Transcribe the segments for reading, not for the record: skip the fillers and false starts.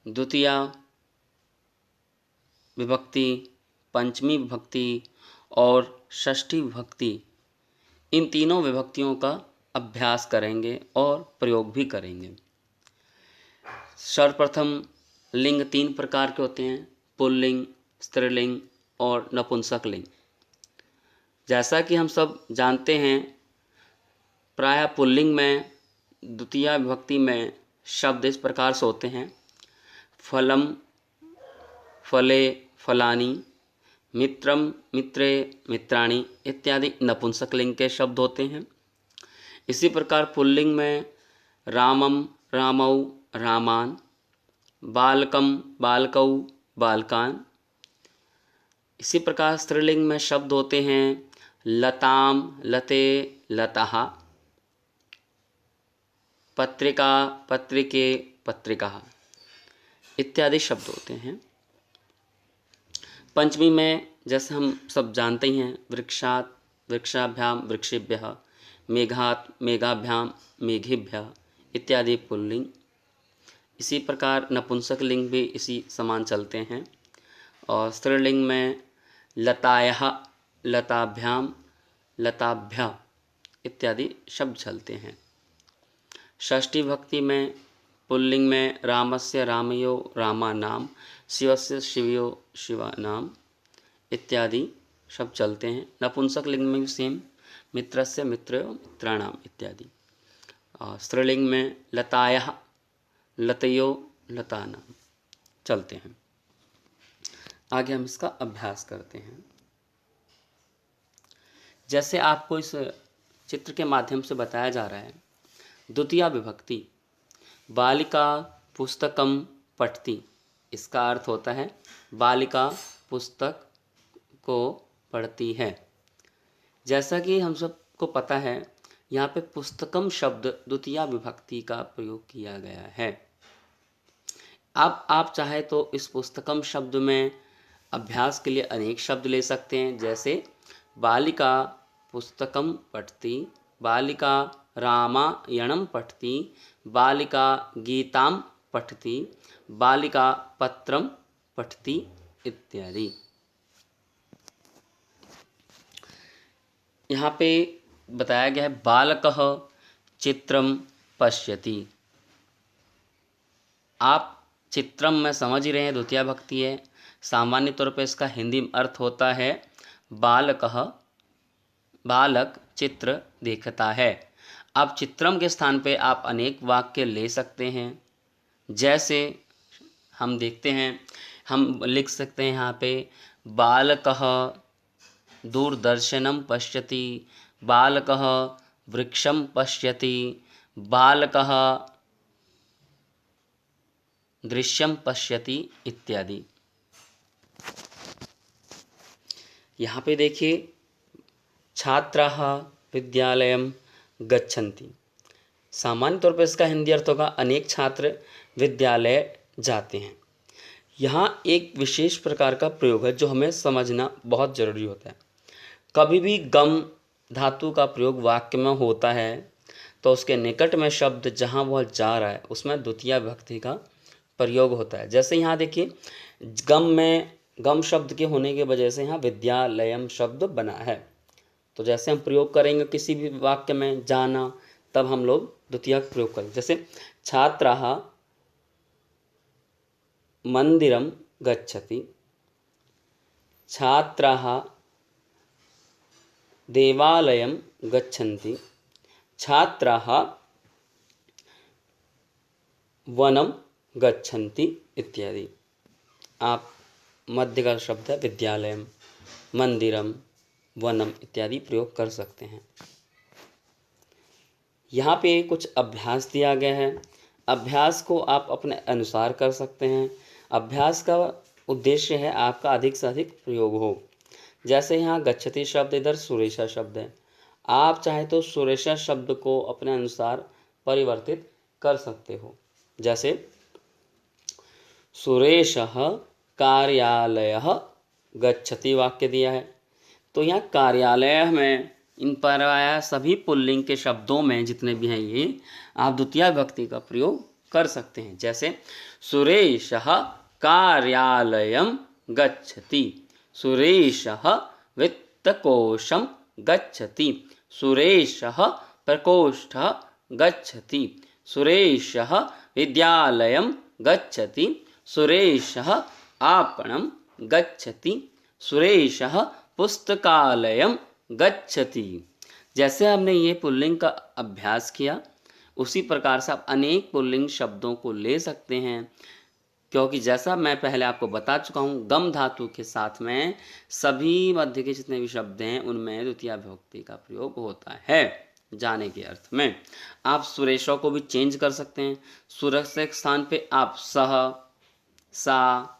द्वितीया विभक्ति, पंचमी विभक्ति और षष्ठी विभक्ति, इन तीनों विभक्तियों का अभ्यास करेंगे और प्रयोग भी करेंगे। सर्वप्रथम लिंग 3 प्रकार के होते हैं, पुल्लिंग, स्त्रीलिंग और नपुंसक लिंग। जैसा कि हम सब जानते हैं, प्रायः पुल्लिंग में द्वितीया विभक्ति में शब्द इस प्रकार से होते हैं, फलम, फले, फलानि, मित्रम, मित्रे, मित्राणि इत्यादि नपुंसक लिंग के शब्द होते हैं। इसी प्रकार पुल्लिंग में रामम, रामौ, रामान, बालकम, बालकौ, बालकान। इसी प्रकार स्त्रीलिंग में शब्द होते हैं लताम, लते, लताः, पत्रिका, पत्रिके, पत्रिकाः इत्यादि शब्द होते हैं। पंचमी में जैसे हम सब जानते ही हैं, वृक्षात्, वृक्षाभ्याम, वृक्षेभ्यः, मेघात्, मेघाभ्याम, मेघेभ्यः इत्यादि पुल्लिंग। इसी प्रकार नपुंसक लिंग भी इसी समान चलते हैं। और स्त्रीलिंग में लतायः, लताभ्याम, लताभ्यः इत्यादि शब्द चलते हैं। षष्ठी विभक्ति में पुल्लिंग में रामस्य, रामयो, रामानाम, शिवस्य, शिवयो, शिवानाम इत्यादि शब्द चलते हैं। नपुंसक लिंग में भी सेम, मित्रस्य, मित्रयो, मित्राणाम इत्यादि। और स्त्रीलिंग में लतायः, लतयो, लतानाम चलते हैं। आगे हम इसका अभ्यास करते हैं। जैसे आपको इस चित्र के माध्यम से बताया जा रहा है, द्वितीया विभक्ति, बालिका पुस्तकम पठति, इसका अर्थ होता है बालिका पुस्तक को पढ़ती है। जैसा कि हम सबको पता है, यहाँ पे पुस्तकम शब्द द्वितीया विभक्ति का प्रयोग किया गया है। अब आप चाहे तो इस पुस्तकम शब्द में अभ्यास के लिए अनेक शब्द ले सकते हैं, जैसे बालिका पुस्तकम पठति, बालिका रामायणम पठति, बालिका गीताम पठति, बालिका पत्रम पठति इत्यादि। यहाँ पे बताया गया है बालकः चित्रम पश्यति। आप चित्रम में समझ ही रहे हैं, द्वितीया विभक्ति है। सामान्य तौर पर इसका हिंदी में अर्थ होता है बालकः, बालक चित्र देखता है। अब चित्रम के स्थान पे आप अनेक वाक्य ले सकते हैं। जैसे हम देखते हैं, हम लिख सकते हैं यहाँ पे बालकः दूरदर्शनम पश्यति, बालकः वृक्षम पश्यति, बालकः दृश्यम पश्यति इत्यादि। यहाँ पे देखिए, छात्राः विद्यालयम गच्छन्ति। सामान्य तौर पर इसका हिंदी अर्थ होगा अनेक छात्र विद्यालय जाते हैं। यहाँ एक विशेष प्रकार का प्रयोग है जो हमें समझना बहुत ज़रूरी होता है। कभी भी गम धातु का प्रयोग वाक्य में होता है तो उसके निकट में शब्द जहाँ वह जा रहा है उसमें द्वितीया विभक्ति का प्रयोग होता है। जैसे यहाँ देखिए, गम में गम शब्द के होने की वजह से यहाँ विद्यालयम शब्द बना है। तो जैसे हम प्रयोग करेंगे किसी भी वाक्य में जाना, तब हम लोग द्वितीया का प्रयोग करेंगे। जैसे छात्राः मंदिरम गच्छति, छात्राः देवालयम गच्छन्ति, छात्राः वनम गच्छन्ति इत्यादि। आप मध्य का शब्द है विद्यालयम, मंदिरम, वनम इत्यादि प्रयोग कर सकते हैं। यहाँ पे कुछ अभ्यास दिया गया है। अभ्यास को आप अपने अनुसार कर सकते हैं। अभ्यास का उद्देश्य है आपका अधिक से अधिक प्रयोग हो। जैसे यहाँ गच्छति शब्द, इधर सुरेशा शब्द है। आप चाहे तो सुरेशा शब्द को अपने अनुसार परिवर्तित कर सकते हो। जैसे सुरेशः कार्यालयः गच्छति वाक्य दिया है, तो यहाँ कार्यालय में इन प्रायः सभी पुल्लिंग के शब्दों में जितने भी हैं ये आप द्वितीया विभक्ति का प्रयोग कर सकते हैं। जैसे सुरेशः कार्यालयं गच्छति, सुरेशः वित्तकोशं गच्छति, सुरेशः प्रकोष्ठः गच्छति, सुरेशः विद्यालयं गच्छति, सुरेशः आपणं गच्छति, सुरेशः पुस्तकालयं गच्छति। जैसे हमने ये पुल्लिंग का अभ्यास किया, उसी प्रकार से आप अनेक पुल्लिंग शब्दों को ले सकते हैं, क्योंकि जैसा मैं पहले आपको बता चुका हूँ, गम धातु के साथ में सभी मध्य के जितने भी शब्द हैं उनमें द्वितीय विभक्ति का प्रयोग होता है जाने के अर्थ में। आप सुरेशों को भी चेंज कर सकते हैं। सुरेश के स्थान पे आप सह, सा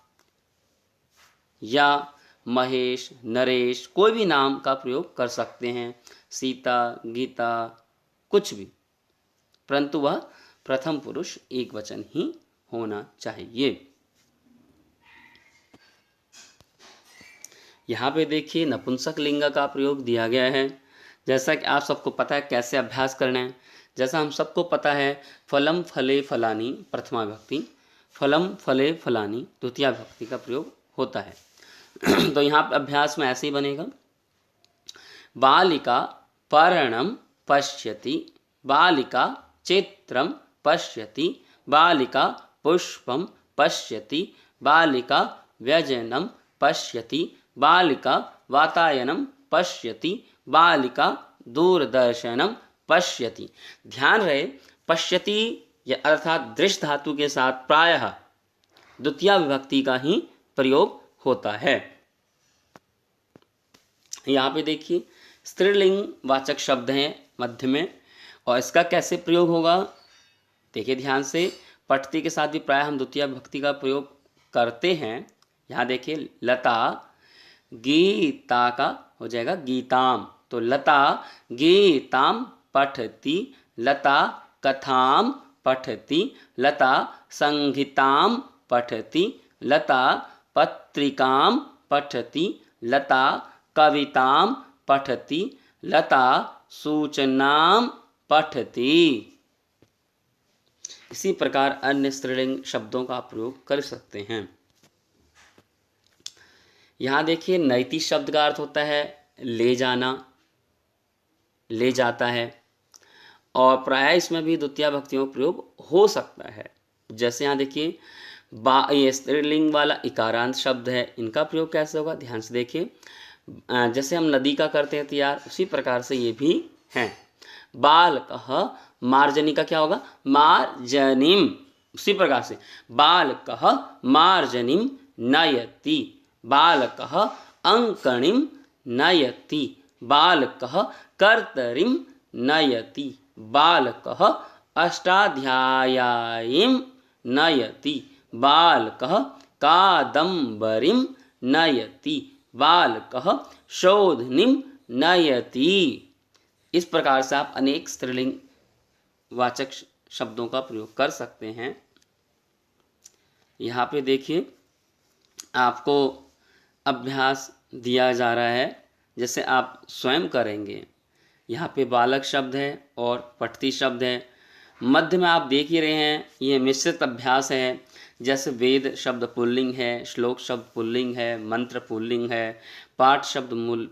या महेश, नरेश कोई भी नाम का प्रयोग कर सकते हैं, सीता, गीता, कुछ भी, परंतु वह प्रथम पुरुष एक वचन ही होना चाहिए। यहाँ पे देखिए नपुंसक लिंग का प्रयोग दिया गया है। जैसा कि आप सबको पता है कैसे अभ्यास करना है। जैसा हम सबको पता है फलम फले फलानी प्रथमा विभक्ति, फलम फले फलानी द्वितीय विभक्ति का प्रयोग होता है। तो यहाँ पे अभ्यास में ऐसे ही बनेगा, बालिका पर्णम पश्यति, बालिका चित्रम पश्यति, बालिका पुष्पम पश्यति, बालिका व्यजनम पश्यति, बालिका वातायनम पश्यति, बालिका दूरदर्शनम पश्यति। ध्यान रहे पश्यति या अर्थात दृश्य धातु के साथ प्रायः द्वितीय विभक्ति का ही प्रयोग होता है। यहाँ पे देखिए स्त्रीलिंग वाचक शब्द हैं मध्य में, और इसका कैसे प्रयोग होगा देखिए ध्यान से। पठती के साथ भी प्राय हम द्वितीय विभक्ति का प्रयोग करते हैं। यहाँ देखिए लता गीता का हो जाएगा गीताम, तो लता गीताम पठति, लता कथाम पठति, लता संहिताम पठति, लता पत्रिकां पठति, लता कवितां पठति, लता सूचनां पठति। इसी प्रकार अन्य स्त्रीलिंग शब्दों का प्रयोग कर सकते हैं। यहाँ देखिए नैति शब्द का अर्थ होता है ले जाना, ले जाता है, और प्राय इसमें भी द्वितीय विभक्तियों का प्रयोग हो सकता है। जैसे यहाँ देखिए ये स्त्रीलिंग वाला इकारांत शब्द है, इनका प्रयोग कैसे होगा ध्यान से देखिए। जैसे हम नदी का करते हैं तैयार, उसी प्रकार से ये भी हैं। बालकः मार्जनी का क्या होगा मार्जनीम, उसी प्रकार से बालकः मार्जनीम नयति, बालकः अंकणीम नयति, बालकः कर्तरीम नयति, बालकः अष्टाध्यायीं नयति, बालकः कादम्बरीं नयति, बालकः शोधनीं नयति। इस प्रकार से आप अनेक स्त्रीलिंग वाचक शब्दों का प्रयोग कर सकते हैं। यहाँ पे देखिए आपको अभ्यास दिया जा रहा है, जैसे आप स्वयं करेंगे। यहाँ पे बालक शब्द है और पठती शब्द है। मध्य में आप देख ही रहे हैं ये मिश्रित अभ्यास है। जैसे वेद शब्द पुल्लिंग है, श्लोक शब्द पुल्लिंग है, मंत्र पुल्लिंग है, पाठ शब्द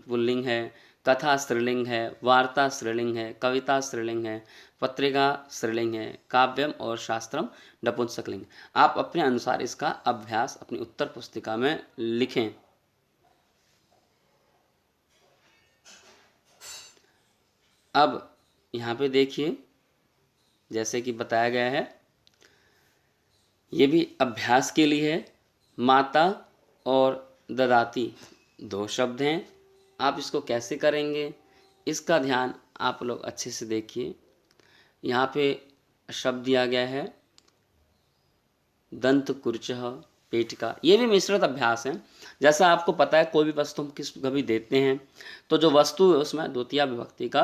पुल्लिंग है, कथा स्त्रीलिंग है, वार्ता स्त्रीलिंग है, कविता स्त्रीलिंग है, पत्रिका स्त्रीलिंग है, काव्यम और शास्त्रम नपुंसकलिंग। आप अपने अनुसार इसका अभ्यास अपनी उत्तर पुस्तिका में लिखें। अब यहाँ पे देखिए जैसे कि बताया गया है, ये भी अभ्यास के लिए है। माता और ददाती दो शब्द हैं, आप इसको कैसे करेंगे इसका ध्यान आप लोग अच्छे से देखिए। यहाँ पे शब्द दिया गया है दंत कुर्चः पेटिका, ये भी मिश्रित अभ्यास है। जैसा आपको पता है कोई भी वस्तु हम किस कभी देते हैं तो जो वस्तु है उसमें द्वितीय विभक्ति का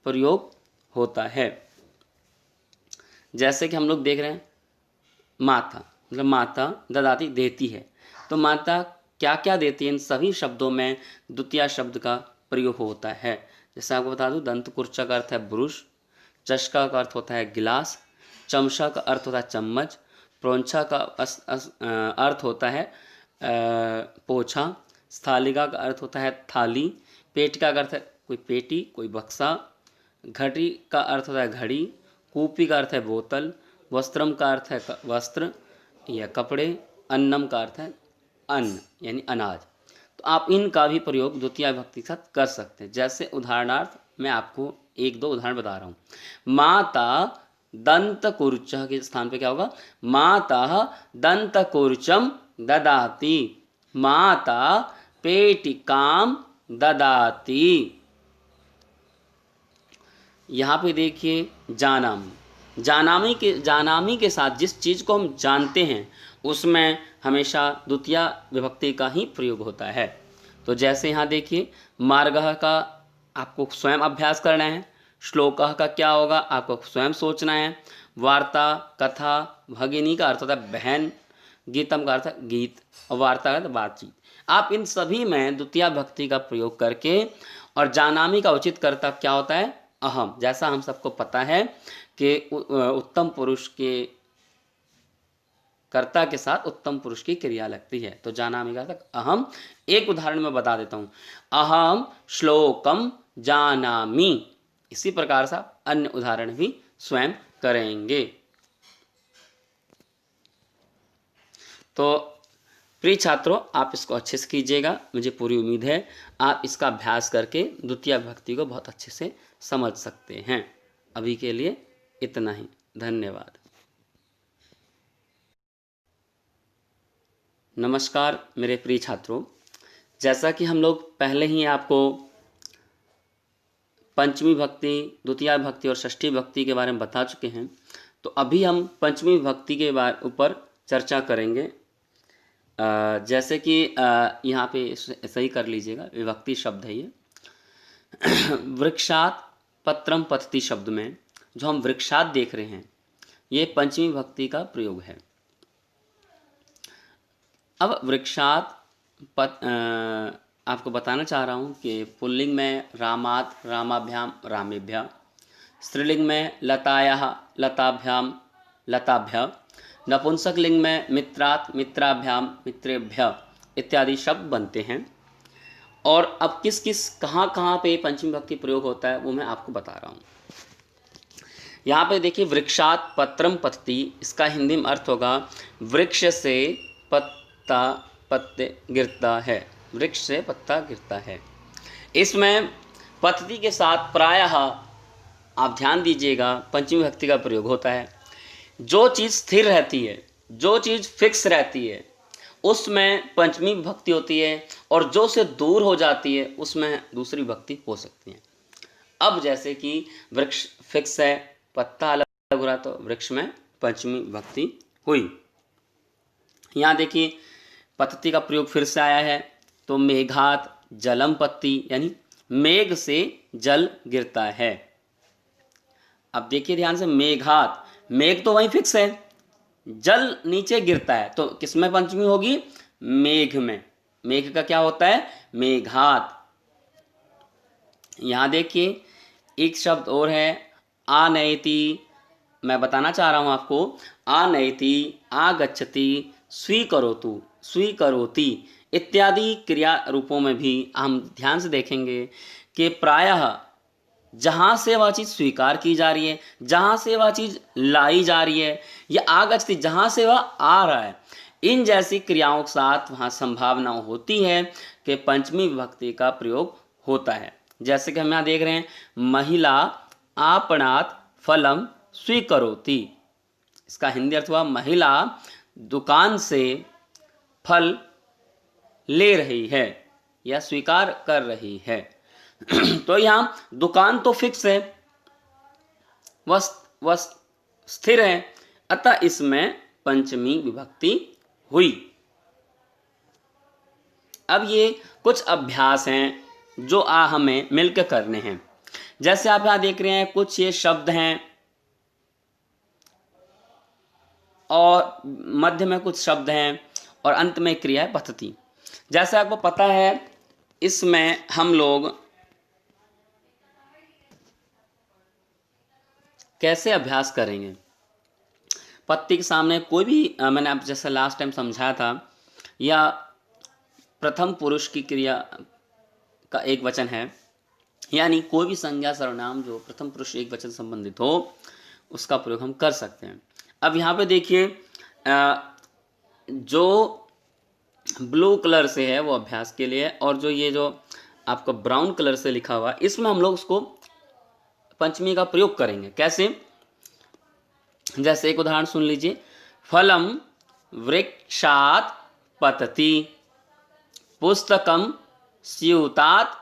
प्रयोग होता है। जैसे कि हम लोग देख रहे हैं माता, मतलब माता ददाती देती है, तो माता क्या क्या देती है इन सभी शब्दों में द्वितीय शब्द का प्रयोग होता है। जैसे आपको बता दूं दंत कुर्चा का अर्थ है ब्रुश, चषका का अर्थ होता है गिलास, चमचा का अर्थ होता है चम्मच, प्रोंछा का अर्थ होता है पोछा, स्थालिका का अर्थ होता है थाली, पेटिका का अर्थ है कोई पेटी, कोई बक्सा, घड़ी का अर्थ होता है घड़ी, कूपी का अर्थ है बोतल, वस्त्रम का अर्थ है वस्त्र या कपड़े, अन्नम का अर्थ है अन्न यानी अनाज। तो आप इनका भी प्रयोग द्वितीय विभक्ति के साथ कर सकते हैं। जैसे उदाहरणार्थ मैं आपको एक दो उदाहरण बता रहा हूँ। माता दंत कुर्च के स्थान पे क्या होगा? माता दंत कुर्चम ददाति, माता पेटिकाम ददाति। यहाँ पे देखिए जानामी के साथ जिस चीज़ को हम जानते हैं उसमें हमेशा द्वितीय विभक्ति का ही प्रयोग होता है। तो जैसे यहाँ देखिए मार्गः का आपको स्वयं अभ्यास करना है, श्लोकः का क्या होगा आपको स्वयं सोचना है, वार्ता कथा भगिनी का अर्थ होता है बहन, गीतम का अर्थ है गीत और वार्ता का अर्थ बातचीत। आप इन सभी में द्वितीय विभक्ति का प्रयोग करके, और जानामी का उचित कर्ता क्या होता है? अहम। जैसा हम सबको पता है कि उत्तम पुरुष के कर्ता के साथ उत्तम पुरुष की क्रिया लगती है, तो जानामी का तक अहम। एक उदाहरण मैं बता देता हूँ, अहम श्लोकम जानामी। इसी प्रकार से आप अन्य उदाहरण भी स्वयं करेंगे। तो प्रिय छात्रों, आप इसको अच्छे से कीजिएगा। मुझे पूरी उम्मीद है आप इसका अभ्यास करके द्वितीय विभक्ति को बहुत अच्छे से समझ सकते हैं। अभी के लिए इतना ही। धन्यवाद। नमस्कार मेरे प्रिय छात्रों, जैसा कि हम लोग पहले ही आपको पंचमी विभक्ति, द्वितीय विभक्ति और षष्ठी विभक्ति के बारे में बता चुके हैं, तो अभी हम पंचमी विभक्ति के ऊपर चर्चा करेंगे। जैसे कि यहाँ पे सही कर लीजिएगा, विभक्ति शब्द है ये। वृक्षात पत्रम पतति शब्द में जो हम वृक्षात देख रहे हैं ये पंचमी विभक्ति का प्रयोग है। अब वृक्षात आपको बताना चाह रहा हूँ कि पुल्लिंग में रामात रामाभ्याम रामेभ्य, स्त्रीलिंग में लतायाः लताभ्याम लताभ्य, नपुंसक लिंग में मित्रात मित्राभ्याम मित्रेभ्य इत्यादि शब्द बनते हैं। और अब किस किस कहाँ पे पंचमी विभक्ति प्रयोग होता है वो मैं आपको बता रहा हूँ। यहाँ पे देखिए वृक्षात पत्रम पतति, इसका हिंदी में अर्थ होगा वृक्ष से पत्ता पत्ते गिरता है, वृक्ष से पत्ता गिरता है। इसमें पतति के साथ प्रायः आप ध्यान दीजिएगा पंचमी विभक्ति का प्रयोग होता है। जो चीज़ स्थिर रहती है, जो चीज़ फिक्स रहती है उसमें पंचमी विभक्ति होती है, और जो से दूर हो जाती है उसमें दूसरी विभक्ति हो सकती है। अब जैसे कि वृक्ष फिक्स है, पत्ता अलग हो रहा, तो वृक्ष में पंचमी विभक्ति हुई। यहाँ देखिए पतति का प्रयोग फिर से आया है, तो मेघात जलम पत्ति, यानी मेघ से जल गिरता है। अब देखिए ध्यान से, मेघात, मेघ तो वहीं फिक्स है, जल नीचे गिरता है, तो किसमें पंचमी होगी? मेघ में। मेघ का क्या होता है? मेघात। यहाँ देखिए एक शब्द और है आनयति, मैं बताना चाह रहा हूँ आपको, आनयति, आगच्छति, स्वीकरोतु, स्वीकरोति इत्यादि क्रिया रूपों में भी हम ध्यान से देखेंगे कि प्रायः जहाँ से वह चीज़ स्वीकार की जा रही है, जहाँ से वह चीज़ लाई जा रही है, या आगच्छति जहाँ से वह आ रहा है, इन जैसी क्रियाओं के साथ वहाँ संभावना होती है कि पंचमी विभक्ति का प्रयोग होता है। जैसे कि हम यहाँ देख रहे हैं, महिला आपणात फलम स्वीकरोति, इसका हिंदी अर्थ हुआ महिला दुकान से फल ले रही है या स्वीकार कर रही है। तो यहाँ दुकान तो फिक्स है, वह स्थिर है, अतः इसमें पंचमी विभक्ति हुई। अब ये कुछ अभ्यास हैं जो हमें मिलकर करने हैं। जैसे आप यहाँ देख रहे हैं कुछ ये शब्द हैं और मध्य में कुछ शब्द हैं और अंत में क्रिया है पतति। जैसे आपको पता है इसमें हम लोग कैसे अभ्यास करेंगे। पत्ती के सामने कोई भी मैंने आप जैसे लास्ट टाइम समझाया था, या प्रथम पुरुष की क्रिया का एक वचन है, यानी कोई भी संज्ञा सर्वनाम जो प्रथम पुरुष एक वचन संबंधित हो उसका प्रयोग हम कर सकते हैं। अब यहाँ पे देखिए जो ब्लू कलर से है वो अभ्यास के लिए, और जो ये जो आपको ब्राउन कलर से लिखा हुआ इसमें हम लोग उसको पंचमी का प्रयोग करेंगे। कैसे? जैसे एक उदाहरण सुन लीजिए, फलम वृक्षात पतति, पुस्तकम स्यूतात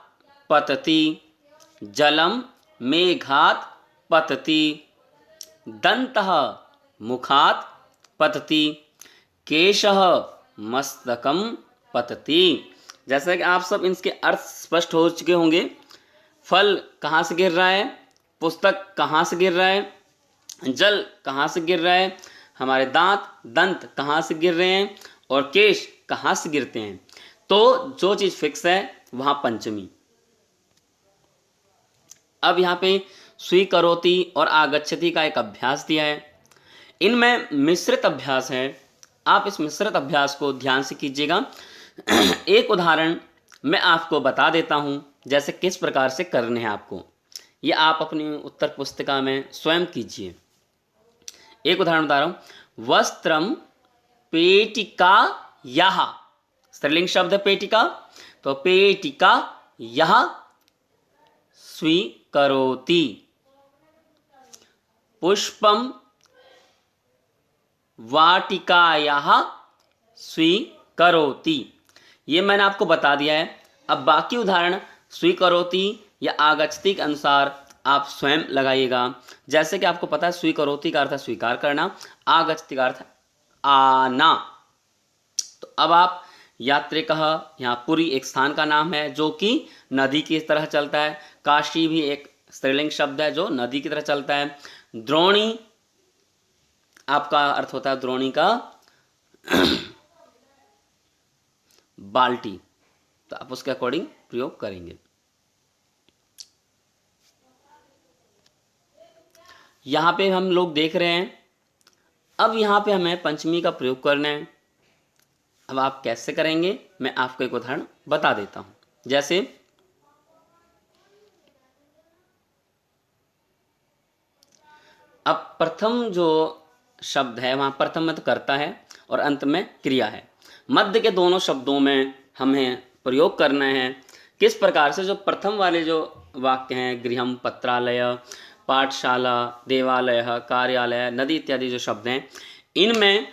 पतति, जलम मेघात पतति, दंतः मुखात पतति, केशः मस्तकम पतति। जैसा कि आप सब इनके अर्थ स्पष्ट हो चुके होंगे। फल कहाँ से गिर रहा है, पुस्तक कहाँ से गिर रहा है, जल कहाँ से गिर रहा है, हमारे दंत कहाँ से गिर रहे हैं, और केश कहाँ से गिरते हैं। तो जो चीज फिक्स है वहां पंचमी। अब यहाँ पे स्वीकरोति और आगच्छति का एक अभ्यास दिया है। इनमें मिश्रित अभ्यास है, आप इस मिश्रित अभ्यास को ध्यान से कीजिएगा। एक उदाहरण मैं आपको बता देता हूं, जैसे किस प्रकार से करने हैं आपको, ये आप अपनी उत्तर पुस्तिका में स्वयं कीजिए। एक उदाहरण बता रहा हूं, वस्त्रम पेटिका यह, स्त्रीलिंग शब्द है पेटिका, तो पेटिका यह स्वीकरोति, पुष्पम वाटिकायाः स्वीकरोति। ये मैंने आपको बता दिया है। अब बाकी उदाहरण स्वीकरोति या आगच्छति के अनुसार आप स्वयं लगाइएगा। जैसे कि आपको पता है स्वीकरोति का अर्थ है स्वीकार करना, आगच्छति का अर्थ है आना। तो अब आप यात्रिकः, यहाँ पुरी एक स्थान का नाम है जो कि नदी की तरह चलता है। काशी भी एक स्त्रीलिंग शब्द है जो नदी की तरह चलता है। द्रोणी आपका अर्थ होता है द्रोणी का बाल्टी, तो आप उसके अकॉर्डिंग प्रयोग करेंगे। यहां पे हम लोग देख रहे हैं, अब यहां पे हमें पंचमी का प्रयोग करना है। अब आप कैसे करेंगे मैं आपको एक उदाहरण बता देता हूं। जैसे अब प्रथम जो शब्द है वहां प्रथम में तो कर्ता है और अंत में क्रिया है। मध्य के दोनों शब्दों में हमें प्रयोग करना है। किस प्रकार से? जो प्रथम वाले जो वाक्य हैं, गृहम, पत्रालय, पाठशाला, देवालय, कार्यालय, नदी इत्यादि जो शब्द हैं, इनमें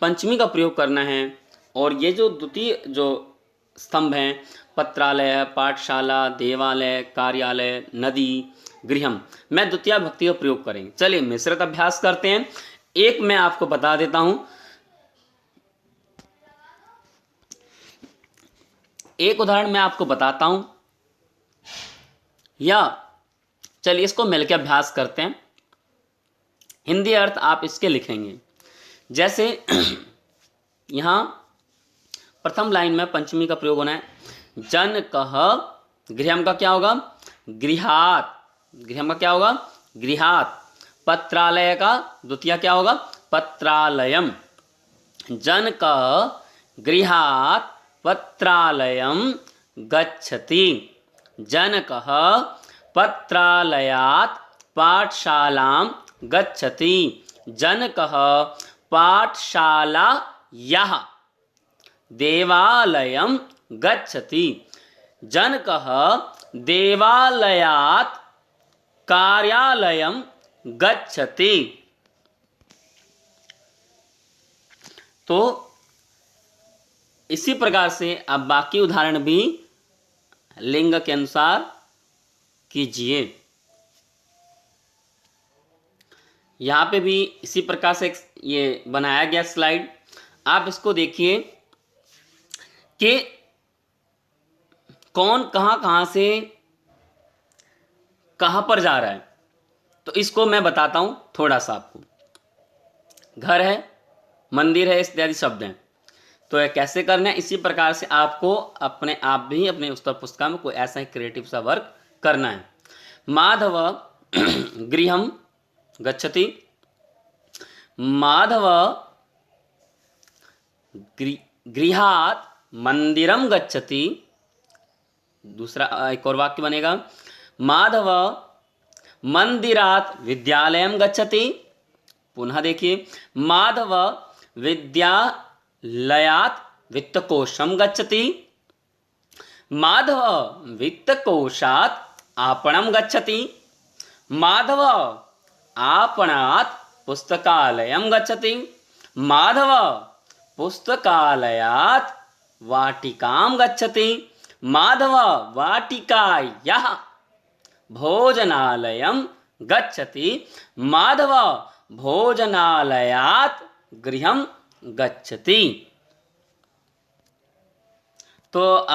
पंचमी का प्रयोग करना है। और ये जो द्वितीय जो स्तंभ हैं, पत्रालय, पाठशाला, देवालय, कार्यालय, नदी, गृहम, मैं द्वितीय भक्ति का प्रयोग करेंगे। चलिए मिश्रित अभ्यास करते हैं। एक मैं आपको बता देता हूं, एक उदाहरण मैं आपको बताता हूं, या चलिए इसको मिलकर अभ्यास करते हैं। हिंदी अर्थ आप इसके लिखेंगे। जैसे यहां प्रथम लाइन में पंचमी का प्रयोग होना है। जन कह, गृहम का क्या होगा? गृहात। गृहम का क्या होगा? गृहात। पत्रालय का द्वितीय क्या होगा? पत्रालयम। जन कह गृहात पत्रालयम गच्छति। जनकः पत्रालयात् पाठशालां गच्छति। जनकः पाठशालायाः देवालयं गच्छति। जनकः देवालयात् कार्यालयं गच्छति। तो इसी प्रकार से आप बाकी उदाहरण भी लिंग के अनुसार कीजिए। यहाँ पे भी इसी प्रकार से ये बनाया गया स्लाइड, आप इसको देखिए कि कौन कहाँ से कहाँ पर जा रहा है। तो इसको मैं बताता हूँ थोड़ा सा आपको। घर है, मंदिर है, इत्यादि शब्द हैं। तो ये कैसे करना है, इसी प्रकार से आपको अपने आप भी अपने उत्तर पुस्तिका में कोई ऐसा ही क्रिएटिव सा वर्क करना है। माधव गृहम गच्छति। माधव गृहात् मंदिरम गच्छति। दूसरा एक और वाक्य बनेगा, माधव मंदिरात् विद्यालयम गच्छति। पुनः देखिए, माधव विद्यालयात् वित्तकोशम गच्छति। माधव वित्तकोशात् आपणम गच्छति। माधव आपणात् पुस्तकालयम गच्छति। माधव पुस्तकालयात् वाटिकां गच्छति। माधव वाटिकायाः भोजनालयं गच्छति। माधव भोजनालयात् गृहं गच्छति। तो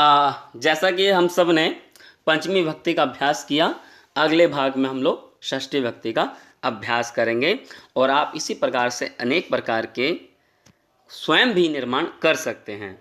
जैसा कि हम सब ने पंचमी विभक्ति का अभ्यास किया, अगले भाग में हम लोग षष्ठी विभक्ति का अभ्यास करेंगे और आप इसी प्रकार से अनेक प्रकार के स्वयं भी निर्माण कर सकते हैं।